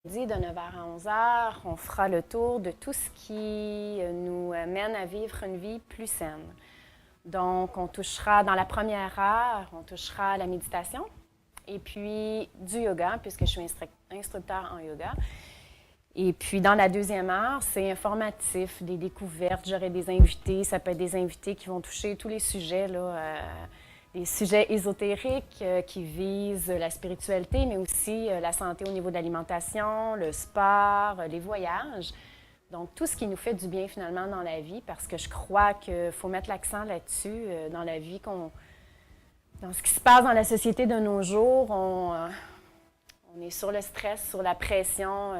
De 9h à 11h, on fera le tour de tout ce qui nous mène à vivre une vie plus saine. Donc, on touchera dans la première heure, on touchera à la méditation et puis du yoga, puisque je suis instructeur en yoga. Et puis, dans la deuxième heure, c'est informatif, des découvertes. J'aurai des invités, ça peut être des invités qui vont toucher tous les sujets, les sujets ésotériques qui visent la spiritualité, mais aussi la santé au niveau de l'alimentation, le sport, les voyages. Donc, tout ce qui nous fait du bien finalement dans la vie, parce que je crois qu'il faut mettre l'accent là-dessus, dans la vie, dans ce qui se passe dans la société de nos jours. On est sur le stress, sur la pression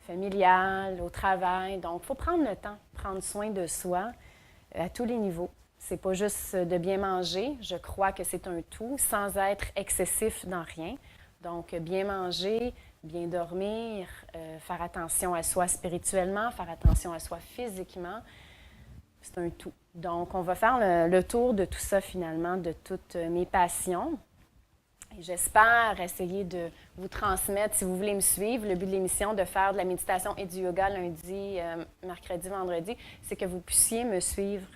familiale, au travail. Donc, il faut prendre le temps, prendre soin de soi à tous les niveaux. C'est pas juste de bien manger. Je crois que c'est un tout, sans être excessif dans rien. Donc, bien manger, bien dormir, faire attention à soi spirituellement, faire attention à soi physiquement, c'est un tout. Donc, on va faire le tour de tout ça finalement, de toutes mes passions. Et j'espère essayer de vous transmettre, si vous voulez me suivre, le but de l'émission de faire de la méditation et du yoga lundi, mercredi, vendredi, c'est que vous puissiez me suivre.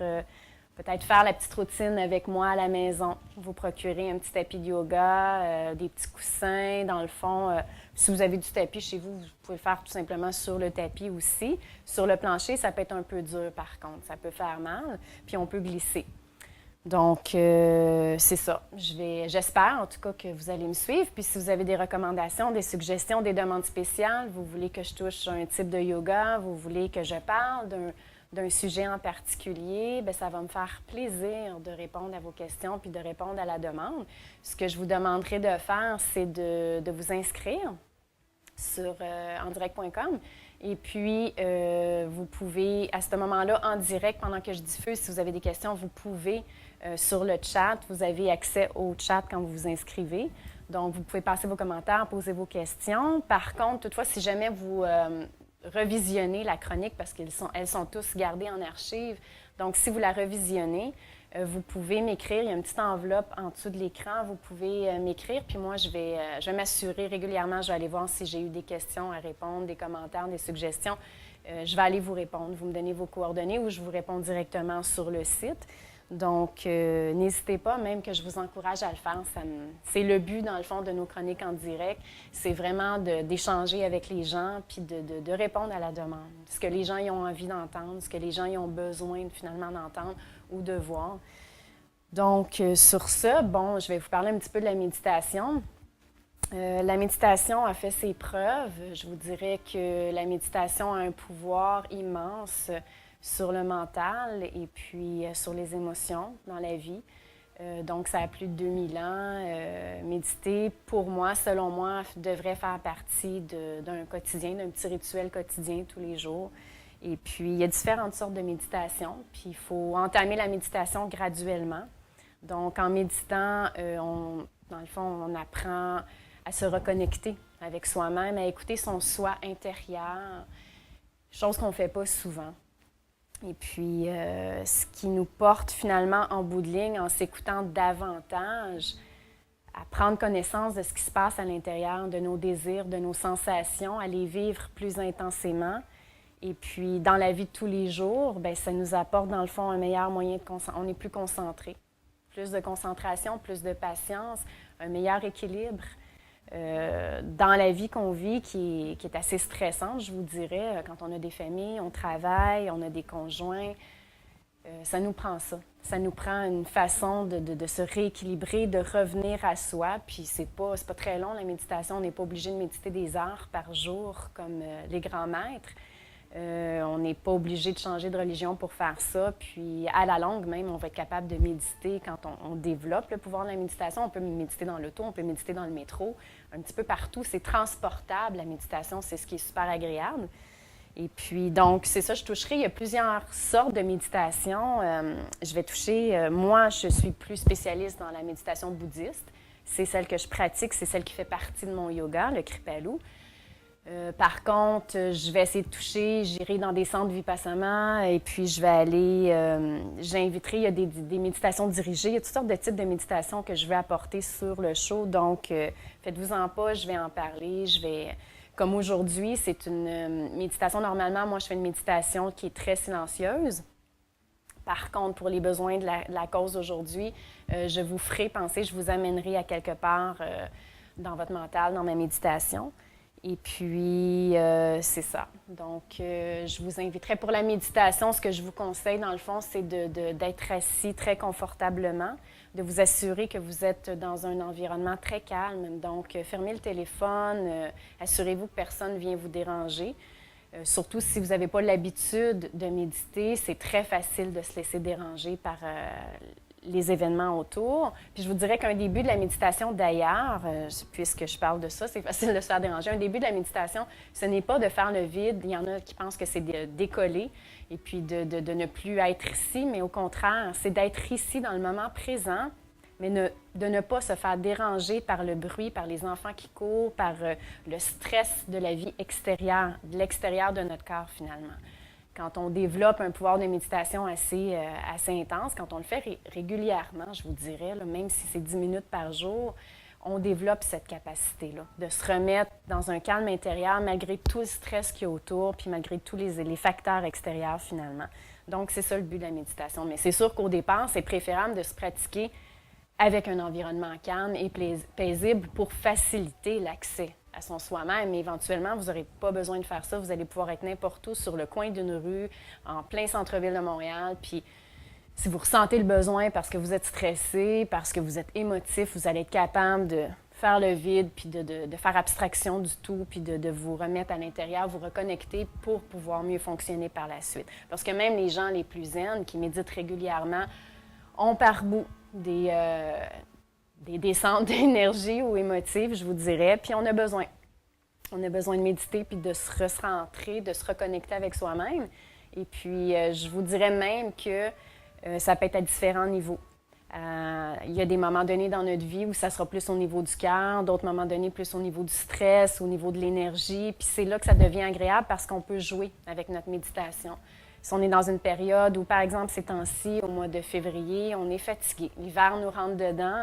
Peut-être faire la petite routine avec moi à la maison, vous procurer un petit tapis de yoga, des petits coussins. Dans le fond, si vous avez du tapis chez vous, vous pouvez le faire tout simplement sur le tapis aussi. Sur le plancher, ça peut être un peu dur par contre, ça peut faire mal, puis on peut glisser. Donc, c'est ça. J'espère en tout cas que vous allez me suivre. Puis si vous avez des recommandations, des suggestions, des demandes spéciales, vous voulez que je touche un type de yoga, vous voulez que je parle d'un sujet en particulier, bien, ça va me faire plaisir de répondre à vos questions puis de répondre à la demande. Ce que je vous demanderai de faire, c'est de vous inscrire sur endirect.com. Et puis, vous pouvez, à ce moment-là, en direct, pendant que je diffuse, si vous avez des questions, vous pouvez, sur le chat, vous avez accès au chat quand vous vous inscrivez. Donc, vous pouvez passer vos commentaires, poser vos questions. Par contre, toutefois, si jamais vous revisionner la chronique parce qu'elles sont tous gardées en archive. Donc, si vous la revisionnez, vous pouvez m'écrire. Il y a une petite enveloppe en dessous de l'écran. Vous pouvez m'écrire. Puis moi, je vais m'assurer régulièrement. Je vais aller voir si j'ai eu des questions à répondre, des commentaires, des suggestions. Je vais aller vous répondre. Vous me donnez vos coordonnées ou je vous réponds directement sur le site. Donc, n'hésitez pas, même que je vous encourage à le faire. C'est le but, dans le fond, de nos chroniques en direct. C'est vraiment d'échanger avec les gens puis de répondre à la demande. Ce que les gens y ont envie d'entendre, ce que les gens y ont besoin finalement d'entendre ou de voir. Donc, sur ça, bon, je vais vous parler un petit peu de la méditation. La méditation a fait ses preuves. Je vous dirais que la méditation a un pouvoir immense sur le mental et puis sur les émotions dans la vie. Donc, ça a plus de 2000 ans. Méditer, pour moi, selon moi, devrait faire partie d'un quotidien, d'un petit rituel quotidien tous les jours. Et puis, il y a différentes sortes de méditation. Puis, il faut entamer la méditation graduellement. Donc, en méditant, dans le fond, on apprend à se reconnecter avec soi-même, à écouter son soi intérieur, chose qu'on ne fait pas souvent. Et puis, ce qui nous porte finalement en bout de ligne, en s'écoutant davantage, à prendre connaissance de ce qui se passe à l'intérieur, de nos désirs, de nos sensations, à les vivre plus intensément. Et puis, dans la vie de tous les jours, bien, ça nous apporte dans le fond un meilleur moyen de concentration. On est plus concentré. Plus de concentration, plus de patience, un meilleur équilibre. Dans la vie qu'on vit, qui est assez stressante, je vous dirais, quand on a des familles, on travaille, on a des conjoints, ça nous prend ça. Ça nous prend une façon de se rééquilibrer, de revenir à soi. Puis c'est pas très long, la méditation. On n'est pas obligé de méditer des heures par jour comme les grands maîtres. On n'est pas obligé de changer de religion pour faire ça. Puis à la longue même, on va être capable de méditer quand on développe le pouvoir de la méditation. On peut méditer dans l'auto, on peut méditer dans le métro, un petit peu partout. C'est transportable, la méditation, c'est ce qui est super agréable. Et puis, donc, c'est ça, je toucherai. Il y a plusieurs sortes de méditation. Je vais toucher, moi, je suis plus spécialiste dans la méditation bouddhiste. C'est celle que je pratique, c'est celle qui fait partie de mon yoga, le Kripalu. Par contre, je vais essayer de toucher, j'irai dans des centres Vipassana et puis je vais aller, j'inviterai, il y a des méditations dirigées, il y a toutes sortes de types de méditations que je vais apporter sur le show. Donc, faites-vous-en pas, je vais en parler, je vais comme aujourd'hui, c'est une méditation. Normalement, moi, je fais une méditation qui est très silencieuse. Par contre, pour les besoins de la cause d'aujourd'hui, je vous ferai penser, je vous amènerai à quelque part dans votre mental, dans ma méditation. Et puis, c'est ça. Donc, je vous inviterai pour la méditation. Ce que je vous conseille, dans le fond, c'est d'être assis très confortablement, de vous assurer que vous êtes dans un environnement très calme. Donc, fermez le téléphone, assurez-vous que personne ne vient vous déranger. Surtout si vous n'avez pas l'habitude de méditer, c'est très facile de se laisser déranger par les événements autour. Puis je vous dirais qu'un début de la méditation, d'ailleurs, puisque je parle de ça, c'est facile de se faire déranger. Un début de la méditation, ce n'est pas de faire le vide. Il y en a qui pensent que c'est de décoller et puis de ne plus être ici, mais au contraire, c'est d'être ici dans le moment présent, mais de ne pas se faire déranger par le bruit, par les enfants qui courent, par le stress de la vie extérieure, de l'extérieur de notre corps finalement. Quand on développe un pouvoir de méditation assez intense, quand on le fait régulièrement, je vous dirais, là, même si c'est 10 minutes par jour, on développe cette capacité-là de se remettre dans un calme intérieur malgré tout le stress qu'il y a autour, puis malgré tous les facteurs extérieurs finalement. Donc, c'est ça le but de la méditation. Mais c'est sûr qu'au départ, c'est préférable de se pratiquer avec un environnement calme et paisible pour faciliter l'accès à son soi-même. Mais éventuellement, vous n'aurez pas besoin de faire ça. Vous allez pouvoir être n'importe où, sur le coin d'une rue, en plein centre-ville de Montréal. Puis, si vous ressentez le besoin parce que vous êtes stressé, parce que vous êtes émotif, vous allez être capable de faire le vide, puis de faire abstraction du tout, puis de vous remettre à l'intérieur, vous reconnecter pour pouvoir mieux fonctionner par la suite. Parce que même les gens les plus zen, qui méditent régulièrement, ont par bout des descentes d'énergie ou émotives, je vous dirais, puis on a besoin. On a besoin de méditer, puis de se recentrer, de se reconnecter avec soi-même. Et puis, je vous dirais même que ça peut être à différents niveaux. Il y a des moments donnés dans notre vie où ça sera plus au niveau du cœur, d'autres moments donnés plus au niveau du stress, au niveau de l'énergie. Puis c'est là que ça devient agréable parce qu'on peut jouer avec notre méditation. Si on est dans une période où, par exemple, ces temps-ci, au mois de février, on est fatigué, l'hiver nous rentre dedans,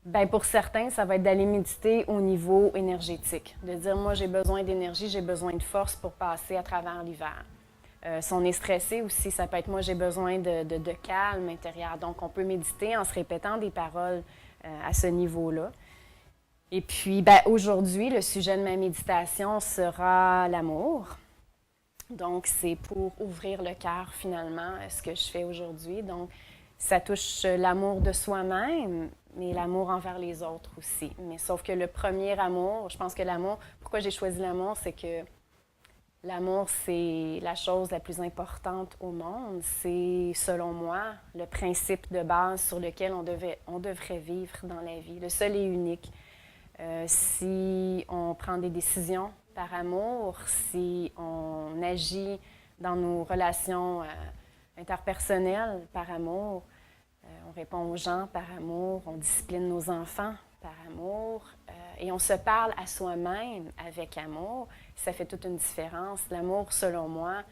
bien, pour certains, ça va être d'aller méditer au niveau énergétique, de dire, moi, j'ai besoin d'énergie, j'ai besoin de force pour passer à travers l'hiver. Si on est stressé aussi, ça peut être, moi, j'ai besoin de calme intérieur. Donc, on peut méditer en se répétant des paroles à ce niveau-là. Et puis, bien, aujourd'hui, le sujet de ma méditation sera l'amour. Donc, c'est pour ouvrir le cœur, finalement, ce que je fais aujourd'hui. Donc, ça touche l'amour de soi-même, mais l'amour envers les autres aussi. Mais sauf que le premier amour, je pense que l'amour, pourquoi j'ai choisi l'amour, c'est que l'amour, c'est la chose la plus importante au monde. C'est, selon moi, le principe de base sur lequel on devrait vivre dans la vie, le seul et unique. Si on prend des décisions par amour, si on agit dans nos relations interpersonnelles par amour, on répond aux gens par amour, on discipline nos enfants par amour et on se parle à soi-même avec amour, ça fait toute une différence. L'amour, selon moi,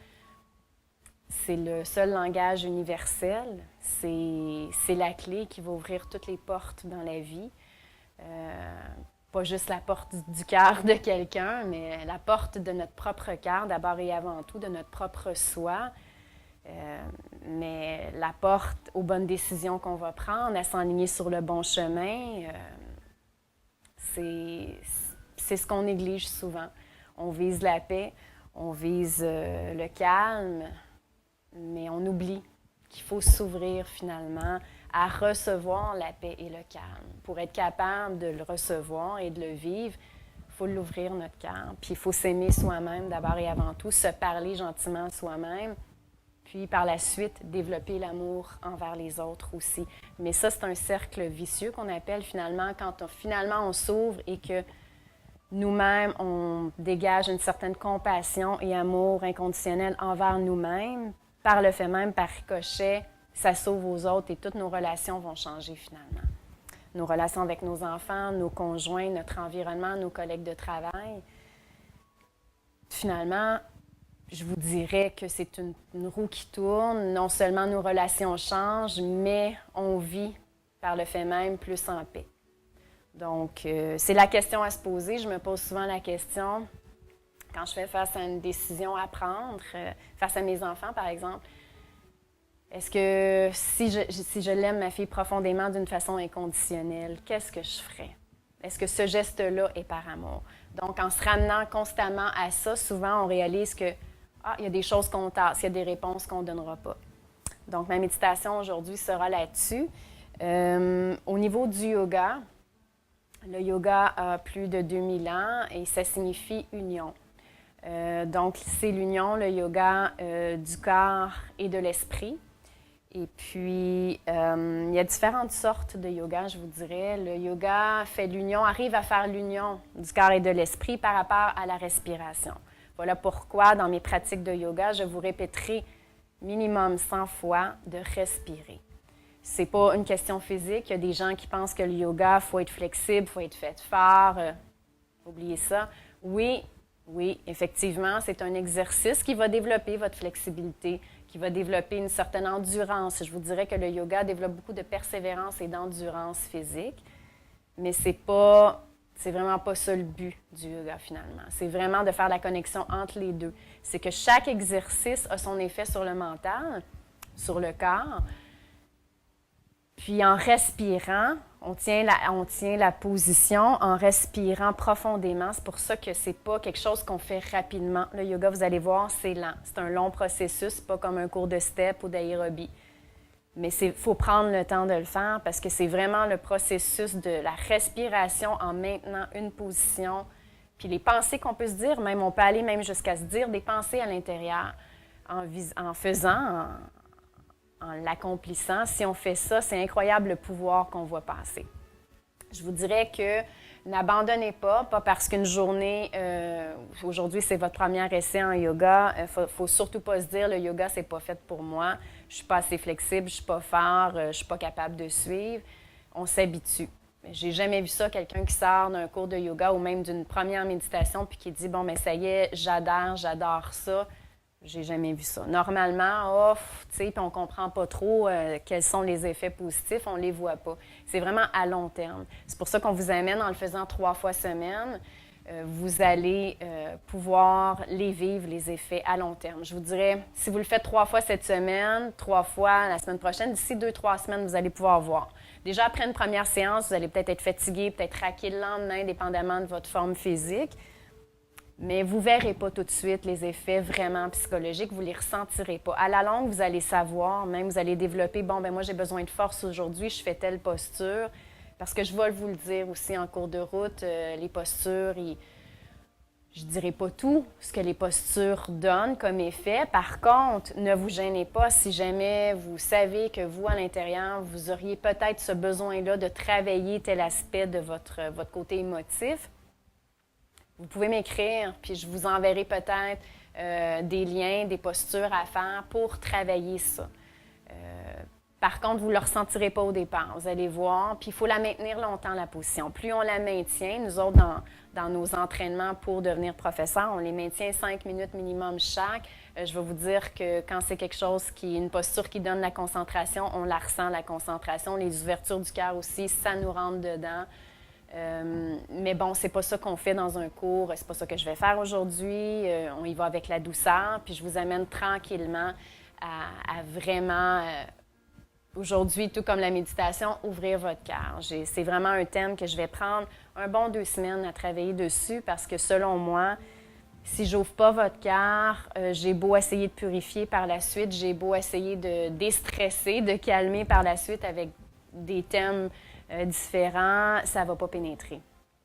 c'est le seul langage universel, c'est la clé qui va ouvrir toutes les portes dans la vie. Pas juste la porte du cœur de quelqu'un, mais la porte de notre propre cœur, d'abord et avant tout, de notre propre soi. Mais la porte aux bonnes décisions qu'on va prendre, à s'enligner sur le bon chemin, c'est ce qu'on néglige souvent. On vise la paix, on vise le calme, mais on oublie qu'il faut s'ouvrir finalement à recevoir la paix et le calme. Pour être capable de le recevoir et de le vivre, il faut l'ouvrir notre cœur. Puis il faut s'aimer soi-même d'abord et avant tout, se parler gentiment à soi-même, puis par la suite, développer l'amour envers les autres aussi. Mais ça, c'est un cercle vicieux qu'on appelle finalement quand on s'ouvre et que nous-mêmes, on dégage une certaine compassion et amour inconditionnel envers nous-mêmes. Par le fait même, par ricochet, ça s'ouvre aux autres et toutes nos relations vont changer finalement. Nos relations avec nos enfants, nos conjoints, notre environnement, nos collègues de travail. Finalement, je vous dirais que c'est une roue qui tourne. Non seulement nos relations changent, mais on vit par le fait même plus en paix. Donc, c'est la question à se poser. Je me pose souvent la question, Quand je fais face à une décision à prendre, face à mes enfants, par exemple, est-ce que si je l'aime, ma fille, profondément d'une façon inconditionnelle, qu'est-ce que je ferais? Est-ce que ce geste-là est par amour? Donc, en se ramenant constamment à ça, souvent, on réalise que il y a des choses qu'on tasse, il y a des réponses qu'on ne donnera pas. Donc, ma méditation aujourd'hui sera là-dessus. Au niveau du yoga, le yoga a plus de 2000 ans et ça signifie union. Donc, c'est l'union, le yoga du corps et de l'esprit. Et puis, il y a différentes sortes de yoga, je vous dirais. Le yoga fait l'union, arrive à faire l'union du corps et de l'esprit par rapport à la respiration. Voilà pourquoi, dans mes pratiques de yoga, je vous répéterai minimum 100 fois de respirer. Ce n'est pas une question physique. Il y a des gens qui pensent que le yoga, il faut être flexible, il faut être fait fort. Oubliez ça. Oui, effectivement, c'est un exercice qui va développer votre flexibilité, qui va développer une certaine endurance. Je vous dirais que le yoga développe beaucoup de persévérance et d'endurance physique, mais c'est vraiment pas ça le but du yoga finalement. C'est vraiment de faire la connexion entre les deux. C'est que chaque exercice a son effet sur le mental, sur le corps. Puis en respirant, on tient la position en respirant profondément. C'est pour ça que c'est pas quelque chose qu'on fait rapidement. Le yoga, vous allez voir, c'est lent. C'est un long processus, c'est pas comme un cours de step ou d'aérobie. Mais il faut prendre le temps de le faire parce que c'est vraiment le processus de la respiration en maintenant une position. Puis les pensées qu'on peut se dire, même on peut aller même jusqu'à se dire des pensées à l'intérieur en faisant, en l'accomplissant. Si on fait ça, c'est incroyable le pouvoir qu'on voit passer. Je vous dirais que n'abandonnez pas parce qu'une journée, aujourd'hui c'est votre premier essai en yoga, faut surtout pas se dire le yoga c'est pas fait pour moi, je suis pas assez flexible, je suis pas fort, je suis pas capable de suivre. On s'habitue. J'ai jamais vu ça, quelqu'un qui sort d'un cours de yoga ou même d'une première méditation puis qui dit bon mais ça y est, j'adore ça. J'ai jamais vu ça. Normalement, tu sais, puis on comprend pas trop quels sont les effets positifs, on les voit pas. C'est vraiment à long terme. C'est pour ça qu'on vous amène en le faisant 3 fois semaine. Vous allez pouvoir les vivre, les effets à long terme. Je vous dirais, si vous le faites 3 fois cette semaine, 3 fois la semaine prochaine, d'ici 2-3 semaines, vous allez pouvoir voir. Déjà, après une première séance, vous allez peut-être être fatigué, peut-être raqué le lendemain, dépendamment de votre forme physique. Mais vous ne verrez pas tout de suite les effets vraiment psychologiques, vous ne les ressentirez pas. À la longue, vous allez savoir, même vous allez développer, bon, ben moi j'ai besoin de force aujourd'hui, je fais telle posture. Parce que je vais vous le dire aussi en cours de route, les postures, je ne dirai pas tout ce que les postures donnent comme effet. Par contre, ne vous gênez pas si jamais vous savez que vous, à l'intérieur, vous auriez peut-être ce besoin-là de travailler tel aspect de votre côté émotif. Vous pouvez m'écrire, puis je vous enverrai peut-être des liens, des postures à faire pour travailler ça. Par contre, vous ne le ressentirez pas au départ. Vous allez voir, puis il faut la maintenir longtemps, la position. Plus on la maintient, nous autres, dans nos entraînements pour devenir professeur, on les maintient 5 minutes minimum chaque. Je vais vous dire que quand c'est quelque chose une posture qui donne la concentration, on la ressent, la concentration. Les ouvertures du cœur aussi, ça nous rentre dedans. Mais bon, c'est pas ça qu'on fait dans un cours, c'est pas ça que je vais faire aujourd'hui. On y va avec la douceur, puis je vous amène tranquillement à vraiment, aujourd'hui, tout comme la méditation, ouvrir votre cœur. C'est vraiment un thème que je vais prendre un bon 2 semaines à travailler dessus parce que selon moi, si j'ouvre pas votre cœur, j'ai beau essayer de purifier par la suite, j'ai beau essayer de déstresser, de calmer par la suite avec des thèmes différents, ça ne va pas pénétrer.